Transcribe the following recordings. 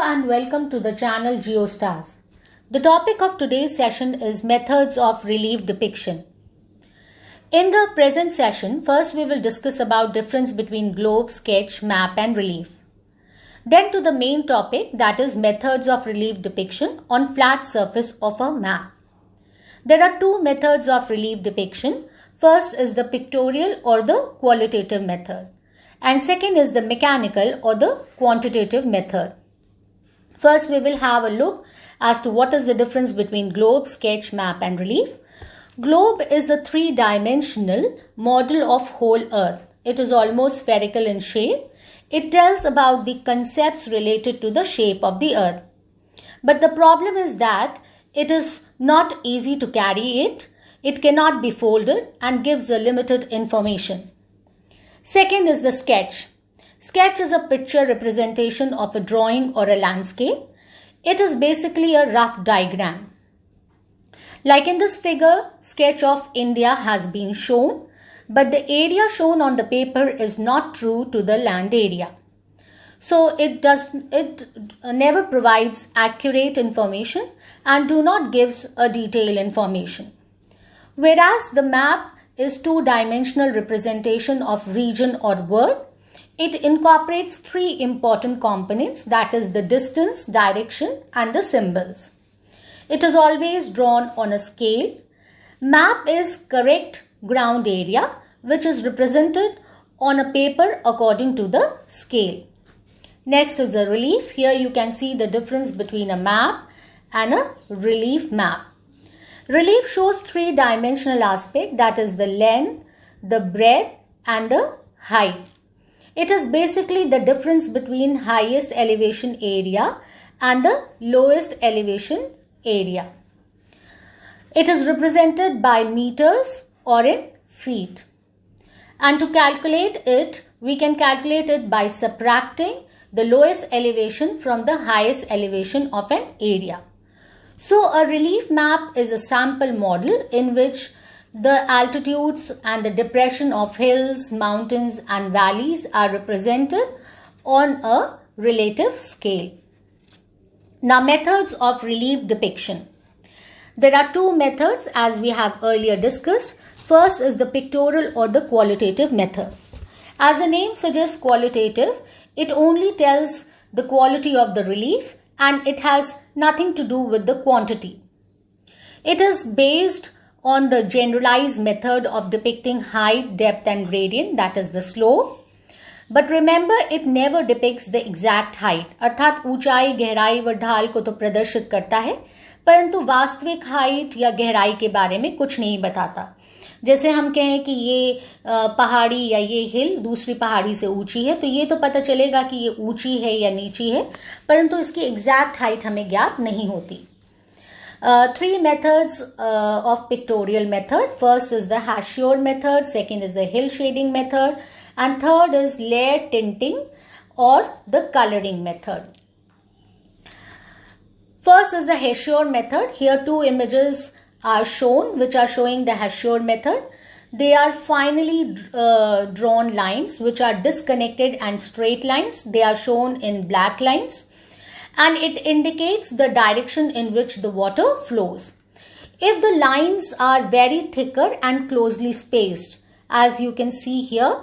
and welcome to the channel GeoStars. The topic of today's session is methods of relief depiction. In the present session, first we will discuss about difference between globe, sketch, map and relief. Then to the main topic, that is methods of relief depiction on flat surface of a map. There are two methods of relief depiction. First is the pictorial or the qualitative method, and second is the mechanical or the quantitative method. First, we will have a look as to what is the difference between globe, sketch, map and relief. Globe is a three-dimensional model of whole earth. It is almost spherical in shape. It tells about the concepts related to the shape of the earth. But the problem is that it is not easy to carry it. It cannot be folded and gives a limited information. Second is the sketch. Sketch is a picture representation of a drawing or a landscape. It is basically a rough diagram. Like in this figure, sketch of India has been shown, but the area shown on the paper is not true to the land area. So it never provides accurate information and do not gives a detailed information. Whereas the map is two-dimensional representation of region or word. It incorporates three important components, that is the distance, direction and the symbols. It is always drawn on a scale. Map is correct ground area which is represented on a paper according to the scale. Next is the relief. Here you can see the difference between a map and a relief map. Relief shows three-dimensional aspect, that is the length, the breadth and the height. It is basically the difference between highest elevation area and the lowest elevation area. It is represented by meters or in feet. And to calculate it, we can calculate it by subtracting the lowest elevation from the highest elevation of an area. So a relief map is a sample model in which the altitudes and the depression of hills, mountains and valleys are represented on a relative scale. Now, methods of relief depiction. There are two methods as we have earlier discussed. First is the pictorial or the qualitative method. As the name suggests, qualitative, it only tells the quality of the relief and it has nothing to do with the quantity. It is based on the generalized method of depicting height, depth and gradient, that is the slope. But remember, it never depicts the exact height. अर्थात ऊंचाई, गहराई व ढाल को तो प्रदर्शित करता है, परंतु वास्तविक हाइट या गहराई के बारे में कुछ नहीं बताता. जैसे हम कहें कि ये पहाड़ी या ये हिल दूसरी पहाड़ी से ऊंची है, तो ये तो पता चलेगा कि ये ऊंची है या नीची है, परंतु इसकी एग्जैक्ट हाइट हमें ज्ञात नहीं होती. Three methods of pictorial method. First is the hachure method, second is the hill shading method, and third is layer tinting or the coloring method. First is the hachure method. Here two images are shown which are showing the hachure method. They are finely drawn lines which are disconnected and straight lines. They are shown in black lines. And it indicates the direction in which the water flows. If the lines are very thicker and closely spaced, as you can see here,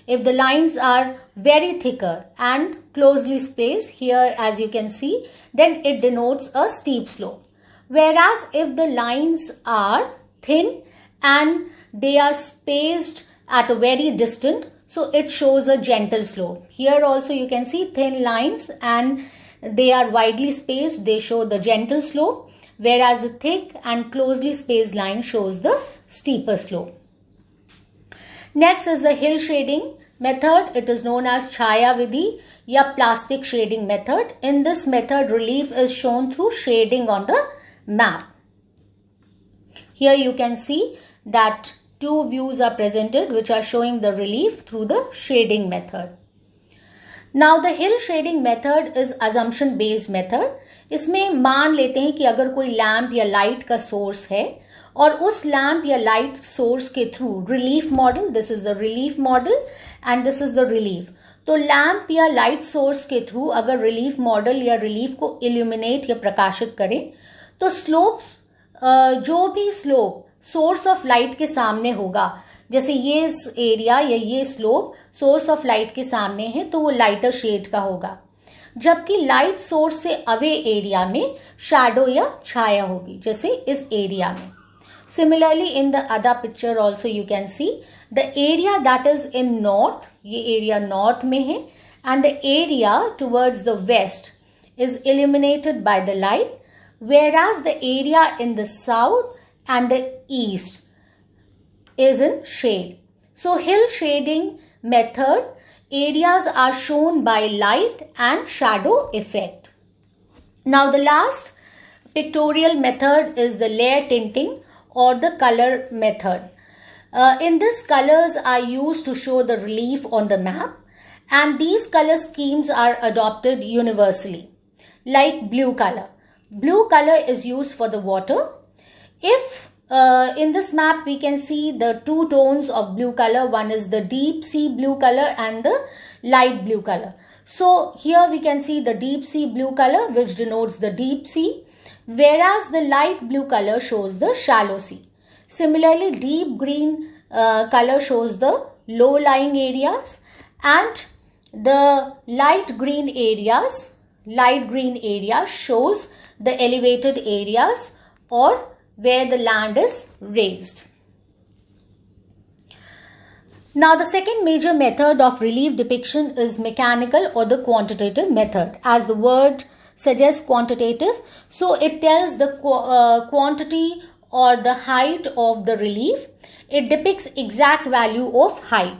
if the lines are very thicker and closely spaced here, as you can see, then it denotes a steep slope. Whereas if the lines are thin and they are spaced at a very distant, so it shows a gentle slope. Here also you can see thin lines and they are widely spaced, they show the gentle slope, whereas the thick and closely spaced line shows the steeper slope. Next is the hill shading method. It is known as Chaya Vidhi ya plastic shading method. In this method, relief is shown through shading on the map. Here you can see that two views are presented which are showing the relief through the shading method. Now the hill shading method is assumption based method. इसमें मान लेते हैं कि अगर कोई lamp या light का source है और उस लैंप या लाइट सोर्स के through relief model, this is the relief model and this is the relief, तो लैंप या लाइट सोर्स के थ्रू अगर रिलीफ मॉडल या रिलीफ को इल्यूमिनेट या प्रकाशित करें तो स्लोप्स, जो भी स्लोप सोर्स ऑफ लाइट के सामने होगा, जैसे ये एरिया या ये स्लोप सोर्स ऑफ लाइट के सामने है तो वो लाइटर शेड का होगा, जबकि लाइट सोर्स से अवे एरिया में शैडो या छाया होगी, जैसे इस एरिया में. Similarly in the other picture also you can see the area that is in north, ये एरिया नॉर्थ में है, and the area towards the west is illuminated by the light, whereas the area in the south and the east is in shade. So hill shading method, areas are shown by light and shadow effect. Now the last pictorial method is the layer tinting or the color method. In this, colors are used to show the relief on the map, and these color schemes are adopted universally, like blue color. Blue color is used for the water. If in this map we can see the two tones of blue color, one is the deep sea blue color and the light blue color. So here we can see the deep sea blue color, which denotes the deep sea, whereas the light blue color shows the shallow sea. Similarly, deep green color shows the low lying areas, and the light green area shows the elevated areas or where the land is raised. Now the second major method of relief depiction is mechanical or the quantitative method. As the word suggests, quantitative, so it tells the quantity or the height of the relief. It depicts exact value of height.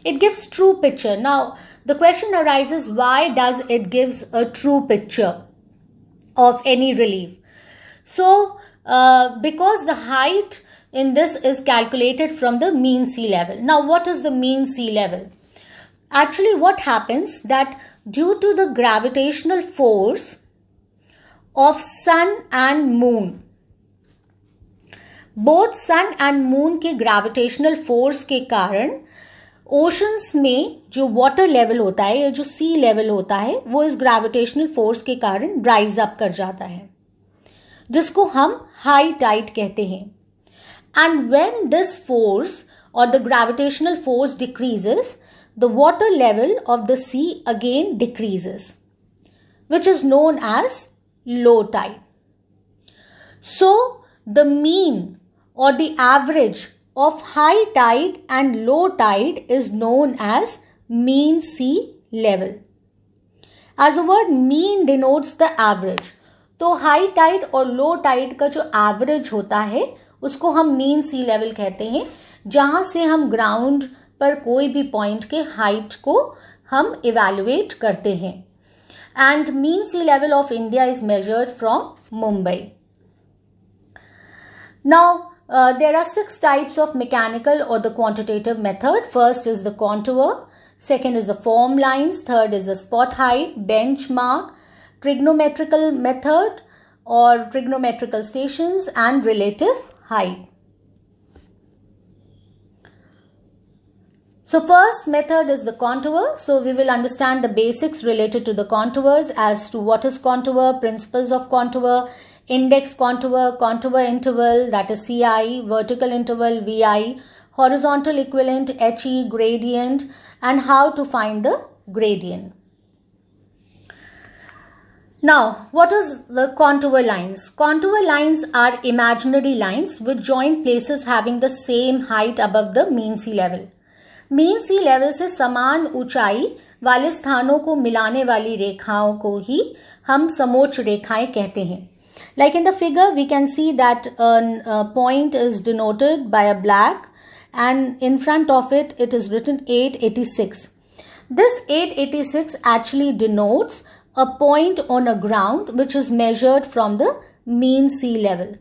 It gives true picture. Now the question arises, why does it gives a true picture of any relief? So because the height in this is calculated from the mean sea level. Now what is the mean sea level? Actually what happens that due to the gravitational force of sun and moon, both sun and moon के gravitational force के कारण oceans में जो water level होता है या जो सी level होता है वो इस ग्रेविटेशनल फोर्स के कारण राइज अप कर जाता है, जिसको हम हाई टाइड कहते हैं. एंड व्हेन दिस फोर्स और the gravitational force decreases, the water level of the sea again decreases, which is known as low tide. So the mean or the average of high tide and low tide is known as mean sea level. As the word mean denotes the average, तो high tide और low tide का जो average होता है उसको हम mean sea level कहते हैं, जहां से हम ground पर कोई भी point के height को हम evaluate करते हैं. And mean sea level of India is measured from Mumbai. Now there are 6 types of mechanical or the quantitative method. First is the contour, second is the form lines, third is the spot height, benchmark, trigonometrical method or trigonometrical stations, and relative height. So first method is the contour. So we will understand the basics related to the contours as to what is contour, principles of contour, index contour, contour interval, that is CI, vertical interval VI, horizontal equivalent HE, gradient, and how to find the gradient. Now, what is the contour lines? Contour lines are imaginary lines which join places having the same height above the mean sea level. Mean sea level से समान ऊंचाई वाले स्थानों को मिलाने वाली रेखाओं को ही हम समोच्च रेखाएं कहते हैं. Like in the figure, we can see that a point is denoted by a black, and in front of it, it is written 886. This 886 actually denotes a point on a ground which is measured from the mean sea level.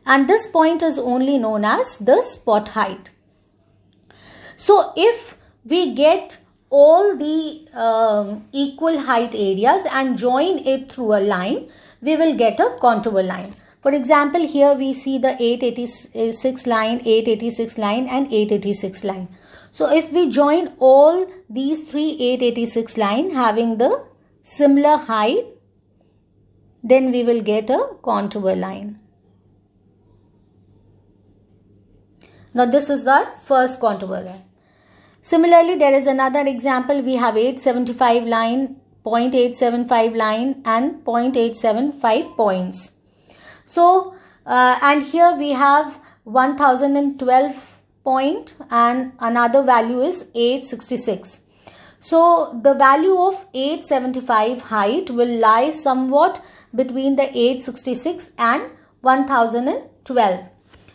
And this point is only known as the spot height. So if we get all the equal height areas and join it through a line, we will get a contour line. For example, here we see the 886 line, 886 line and 886 line. So if we join all these three 886 lines having the similar height, then we will get a contour line. Now this is the first contour line. Similarly, there is another example. We have 875 line, 0.875 line and 0.875 points. So and here we have 1012 point and another value is 866. So the value of 875 height will lie somewhat between the 866 and 1012.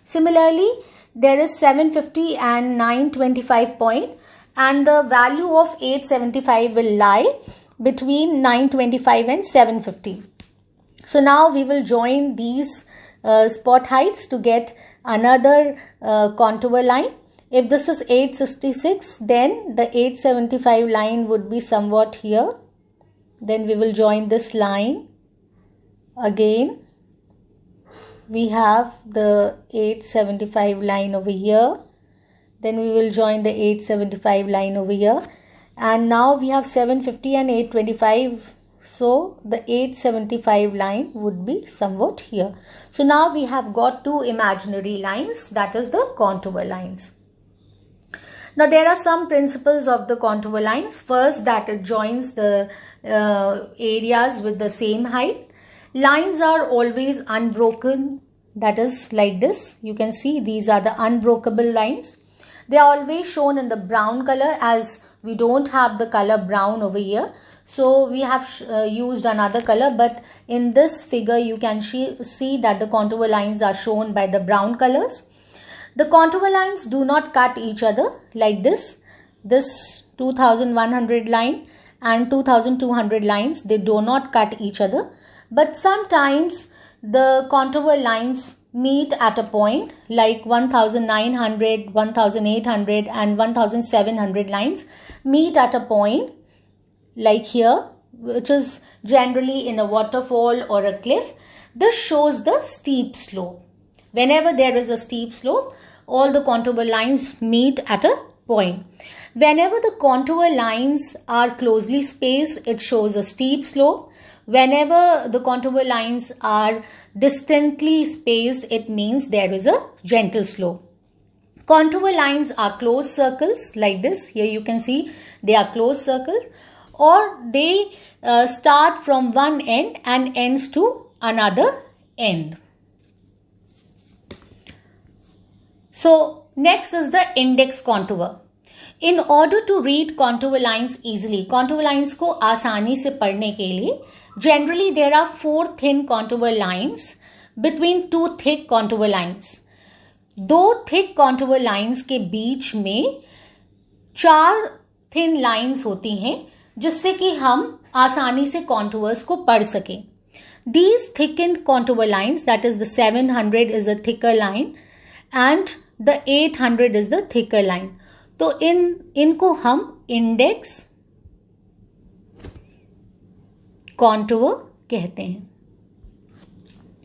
Similarly, there is 750 and 925 point and the value of 875 will lie between 925 and 750. So now we will join these spot heights to get another contour line. If this is 866, then the 875 line would be somewhat here. Then we will join this line. Again, we have the 875 line over here. Then we will join the 875 line over here. And now we have 750 and 825. So the 875 line would be somewhat here. So now we have got two imaginary lines, that is the contour lines. Now there are some principles of the contour lines. First, that it joins the areas with the same height. Lines are always unbroken, that is like this. You can see these are the unbreakable lines. They are always shown in the brown color as we don't have the color brown over here. So we have used another color, but in this figure you can see that the contour lines are shown by the brown colors. The contour lines do not cut each other like this. This 2100 line and 2200 lines, they do not cut each other. But sometimes the contour lines meet at a point like 1900, 1800 and 1700 lines meet at a point like here, which is generally in a waterfall or a cliff. This shows the steep slope. Whenever there is a steep slope, all the contour lines meet at a point. Whenever the contour lines are closely spaced, it shows a steep slope. Whenever the contour lines are distantly spaced, it means there is a gentle slope. Contour lines are closed circles like this. Here you can see they are closed circles, or they start from one end and ends to another end. So next is the index contour. In order to read contour lines easily, contour lines को आसानी से पढ़ने के लिए, generally there are 4 thin contour lines between 2 thick contour lines. 2 thick contour lines के बीच में 4 thin lines होती हैं जिससे कि हम आसानी से contours को पढ़ सकें. These thickened contour lines, that is the 700 is a thicker line and the 800 is the thicker line. तो इनको हम इंडेक्स contour कहते हैं.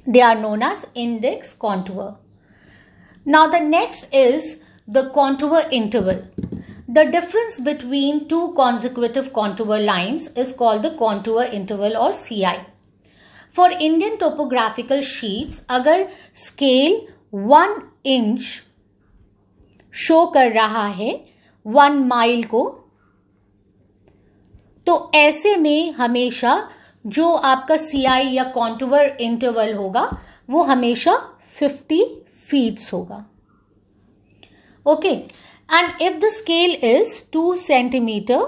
They are known as index contour. Now the next is the contour interval. The difference between two consecutive contour lines is called the contour interval or CI. For Indian topographical sheets, अगर scale 1 inch show कर रहा है 1 mile को, तो ऐसे में हमेशा जो आपका CI या कॉन्टूर इंटरवल होगा वो हमेशा 50 फीट्स होगा. Okay, and if the scale is 2 centimetre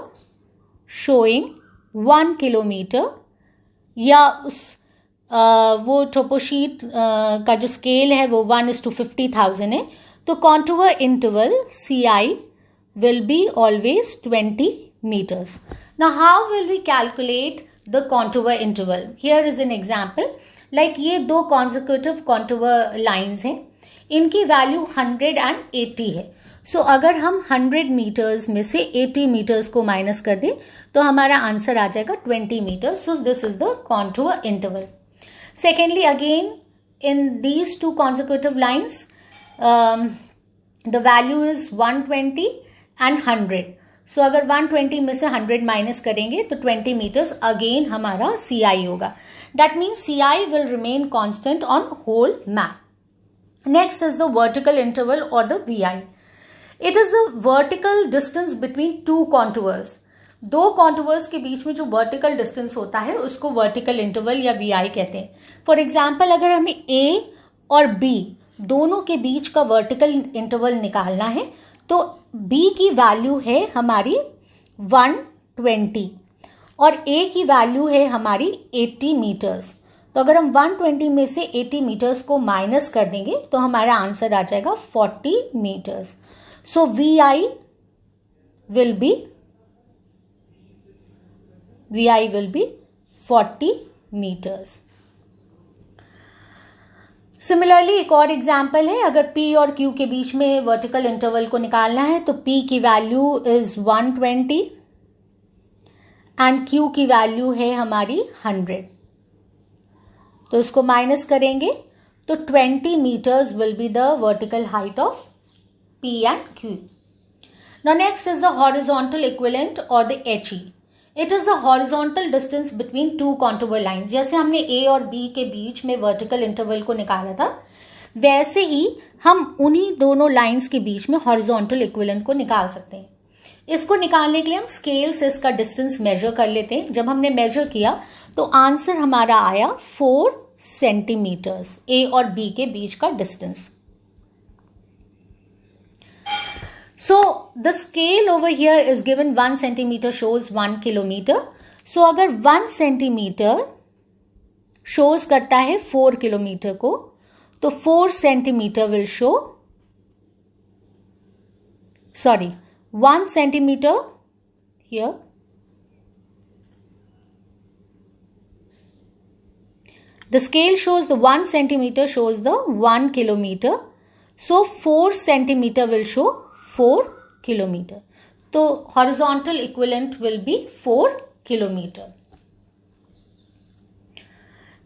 showing 1 kilometre, या उस वो टोपोशीट का जो स्केल है वो 1:50,000 है, तो contour interval CI will be always 20 meters. Now how will we calculate the contour interval? Here is an example. Like ये 2 consecutive contour lines हैं, इनकी वैल्यू 100 and 80 है. So अगर हम 100 meters में से 80 meters को माइनस कर दें तो हमारा आंसर आ जाएगा 20 meters. So this is the contour interval. Secondly, again in these 2 consecutive lines, the value is 120 and 100. So अगर 120 में से 100 माइनस करेंगे तो 20 मीटर्स अगेन हमारा CI होगा. That means CI will remain constant on whole map. Next is the vertical interval और the VI. It is the vertical distance between two contours. दो कॉन्टूर्स के बीच में जो वर्टिकल डिस्टेंस होता है उसको वर्टिकल इंटरवल या VI कहते हैं. फॉर एग्जाम्पल, अगर हमें A और B दोनों के बीच का वर्टिकल इंटरवल निकालना है तो B की वैल्यू है हमारी 120 और A की वैल्यू है हमारी 80 मीटर्स. तो अगर हम 120 में से 80 मीटर्स को माइनस कर देंगे तो हमारा आंसर आ जाएगा 40 metres. So VI will be 40 meters. Similarly एक और एग्जाम्पल है. अगर P और Q के बीच में वर्टिकल इंटरवल को निकालना है तो P की वैल्यू इज 120 एंड Q की वैल्यू है हमारी 100. तो इसको माइनस करेंगे तो 20 meters will be the vertical height of P and Q. Now next is the horizontal equivalent और the HE. It is the horizontal distance between two contour lines. जैसे हमने A और B के बीच में वर्टिकल इंटरवल को निकाला था, वैसे ही हम उन्हीं दोनों लाइन्स के बीच में हॉरिजॉन्टल इक्विवेलेंट को निकाल सकते हैं. इसको निकालने के लिए हम स्केल से इसका डिस्टेंस मेजर कर लेते हैं. जब हमने मेजर किया तो आंसर हमारा आया 4 सेंटीमीटर्स. A और B के बीच का distance. So the scale over here is given 1 centimeter shows 1 kilometer. So अगर 1 centimeter shows करता है 4 किलोमीटर को तो 4 centimeter will show, 1 centimeter here. The scale shows the 1 centimeter shows the 1 kilometer. So 4 centimeter will show 4 kilometer. So horizontal equivalent will be 4 kilometer.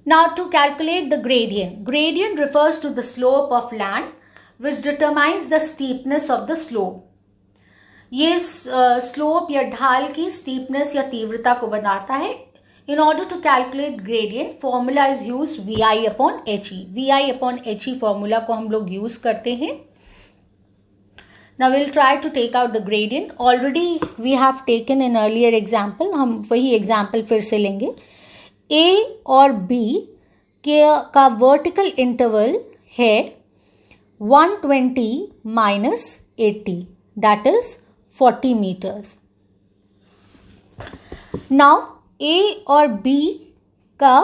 Now to calculate the gradient. Gradient refers to the slope of land which determines the steepness of the slope. ये slope या ढाल की steepness या तीव्रता को बताता है. In order to calculate gradient, formula is used VI upon HE. VI upon HE formula को हम लोग use करते हैं. Now we'll try to take out the gradient. Already we have taken an earlier example. हम वही example फिर से लेंगे. A और B का vertical interval है 120 minus 80. That is 40 meters. Now A और B का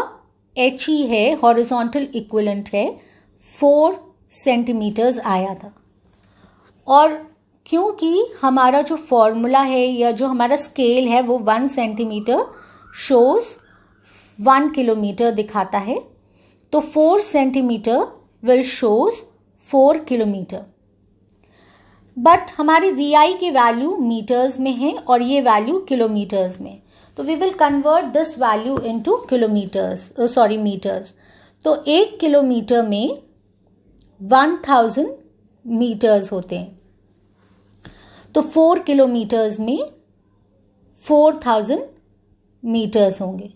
HE है, horizontal equivalent है 4 सेंटीमीटर्स आया था. और क्योंकि हमारा जो फॉर्मूला है या जो हमारा स्केल है वो 1 सेंटीमीटर शोज 1 किलोमीटर दिखाता है, तो 4 centimetre will shows 4 kilometre. But हमारी VI की वैल्यू मीटर्स में है और ये वैल्यू किलोमीटर्स में. तो we will convert this value into metres. तो 1 किलोमीटर में 1000 मीटर्स होते हैं. तो 4 किलोमीटर्स में 4000 मीटर्स होंगे.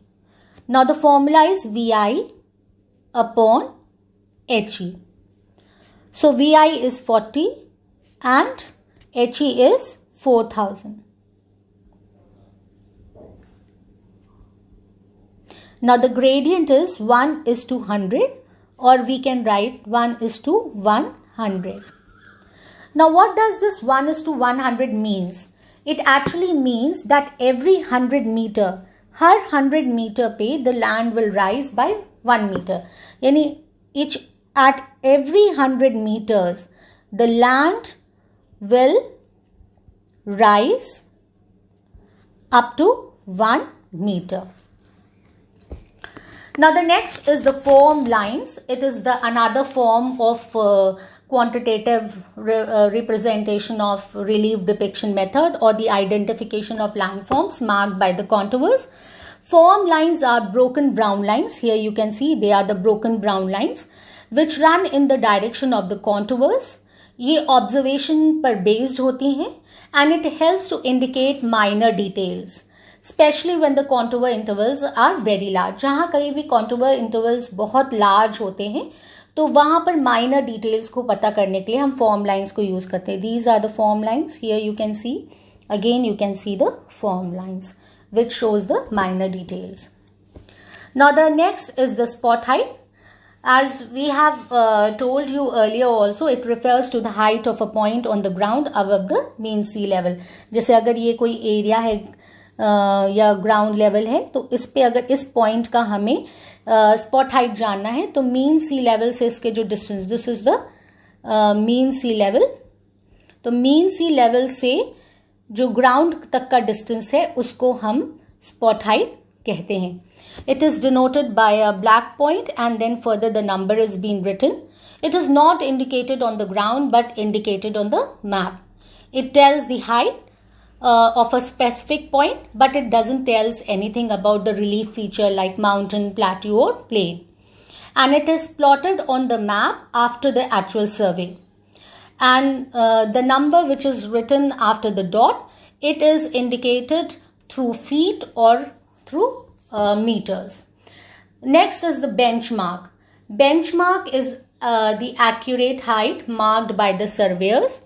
Now the formula is VI upon HE. So VI is 40 and HE is 4000. Now the gradient is 1:100 or we can write 1:100. Now what does this 1:100 means? It actually means that every 100 meter, her 100 meter पे the land will rise by 1 meter. यानी at every 100 meters the land will rise up to 1 meter. Now the next is the form lines. It is the another form of quantitative representation of relief depiction method or the identification of landforms marked by the contours. Form lines are broken brown lines. Here you can see they are the broken brown lines which run in the direction of the contours. ये observation पर based होती हैं and it helps to indicate minor details, specially when the contour intervals are very large. जहाँ कहीं भी contour intervals बहुत large होते हैं तो वहाँ पर माइनर डिटेल्स को पता करने के लिए हम फॉर्म लाइन्स को यूज करते हैं। These are the form lines, here you can see, again you can see the form lines which shows the minor details. Now the next is the spot height. As we have told you earlier also, it refers to the height of a point on the ground above the mean sea level. जैसे अगर ये कोई area है या ground level है तो इस पे अगर इस पॉइंट का हमें स्पॉट हाइट जानना है तो मीन सी लेवल से इसके जो distance, this is the mean sea level, तो मीन सी लेवल से जो ग्राउंड तक का डिस्टेंस है उसको हम स्पॉट हाइट कहते हैं. It is denoted by a black point and then further the number is being written. It is not indicated on the ground but indicated on the map. It tells the height of a specific point, but it doesn't tell anything about the relief feature like mountain, plateau or plain. And it is plotted on the map after the actual survey. And the number which is written after the dot, it is indicated through feet or through meters. Next is the benchmark. Benchmark is the accurate height marked by the surveyors.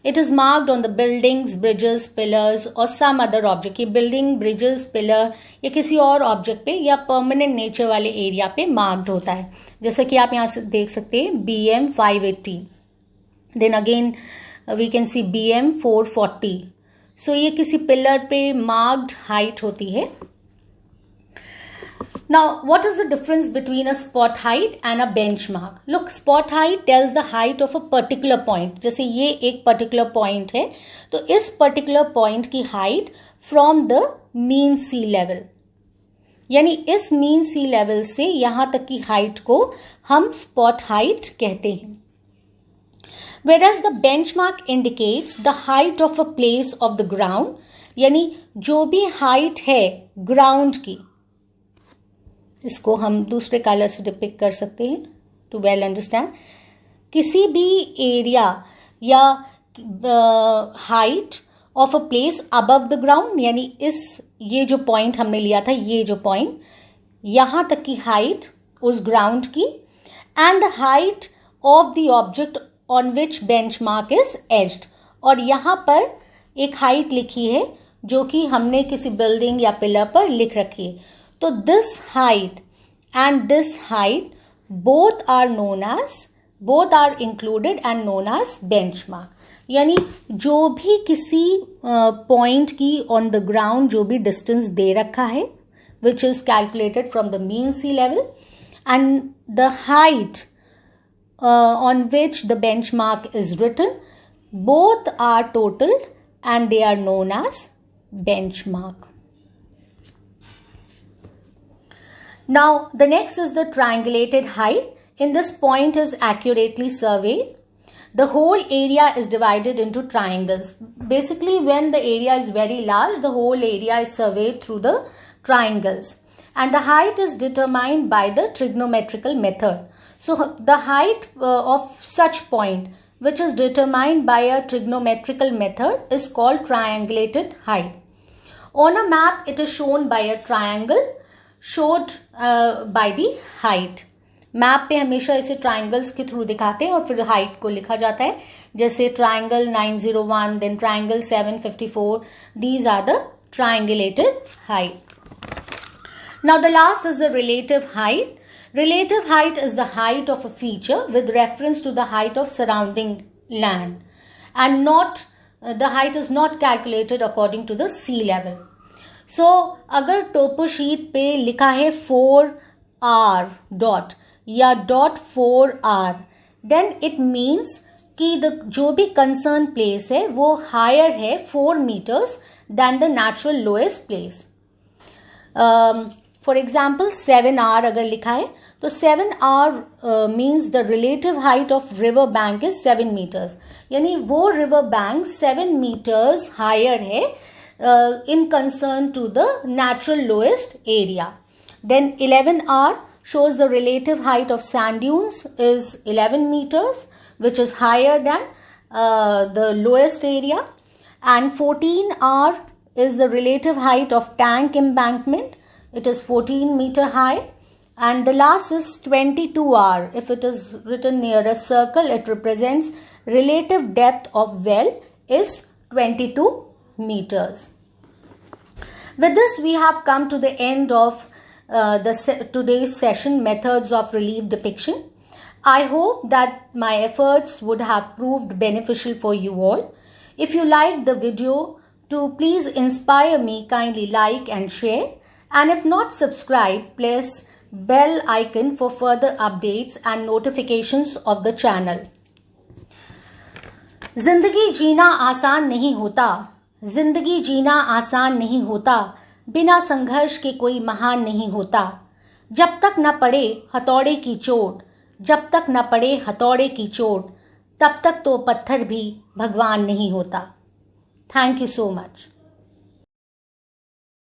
It is marked on the buildings, bridges, pillars or some other object. ये building, bridges, pillar या किसी और object पे या permanent nature वाले area पे marked होता है. जैसे कि आप यहाँ से देख सकते हैं BM 580. Then again we can see BM 440. So ये किसी pillar पे marked height होती है. Now, what is the difference between a spot height and a benchmark? Look, spot height tells the height of a particular point. जैसे ये एक particular point है, तो इस particular point की height from the mean sea level. यानी इस mean sea level से यहाँ तक की height को हम spot height कहते हैं. Whereas the benchmark indicates the height of a place of the ground. यानी जो भी height है ground की, इसको हम दूसरे कलर से डिपिक्ट कर सकते हैं टू वेल अंडरस्टैंड. किसी भी एरिया या height of a place above the ground, यानी ये जो पॉइंट हमने लिया था, ये जो पॉइंट यहाँ तक की हाइट उस ग्राउंड की, and the height of the object on which benchmark is aged. और यहाँ पर एक हाइट लिखी है जो कि हमने किसी बिल्डिंग या पिलर पर लिख रखी है. तो this height and this height both are included and known as benchmark. यानी जो भी किसी पॉइंट की on the ground जो भी distance दे रखा है, which is calculated from the mean sea level, and the height on which the benchmark is written, both are totaled and they are known as benchmark. Now, the next is the triangulated height. In this point is accurately surveyed. The whole area is divided into triangles. Basically, when the area is very large, the whole area is surveyed through the triangles. And the height is determined by the trigonometrical method. So, the height of such point, which is determined by a trigonometrical method, is called triangulated height. On a map, it is shown by a triangle showed by the height. Map पे हमेशा इसे triangles के through दिखाते हैं और फिर height को लिखा जाता है. जैसे triangle 901, then triangle 754. These are the triangulated height. Now the last is the relative height. Relative height is the height of a feature with reference to the height of surrounding land, and the height is not calculated according to the sea level. So, अगर टोपो sheet पे लिखा है 4R dot या .4R, then it means कि जो भी concern place है वो हायर है 4 meters than the natural lowest place. For example, 7R अगर लिखा है तो 7R means the relative height of river bank is 7 meters. यानी वो river bank 7 meters higher है in concern to the natural lowest area. Then 11R shows the relative height of sand dunes is 11 meters, which is higher than the lowest area, and 14R is the relative height of tank embankment. It is 14 meter high. And the last is 22R. If it is written near a circle, it represents relative depth of well is 22 meters. With this, we have come to the end of today's session, Methods of Relief Depiction. I hope that my efforts would have proved beneficial for you all. If you liked the video, to please inspire me, kindly like and share. And if not subscribed, please bell icon for further updates and notifications of the channel. जिंदगी जीना आसान नहीं होता, जिंदगी जीना आसान नहीं होता, बिना संघर्ष के कोई महान नहीं होता। जब तक न पड़े हथौड़े की चोट, जब तक न पड़े हथौड़े की चोट, तब तक तो पत्थर भी भगवान नहीं होता। Thank you so much.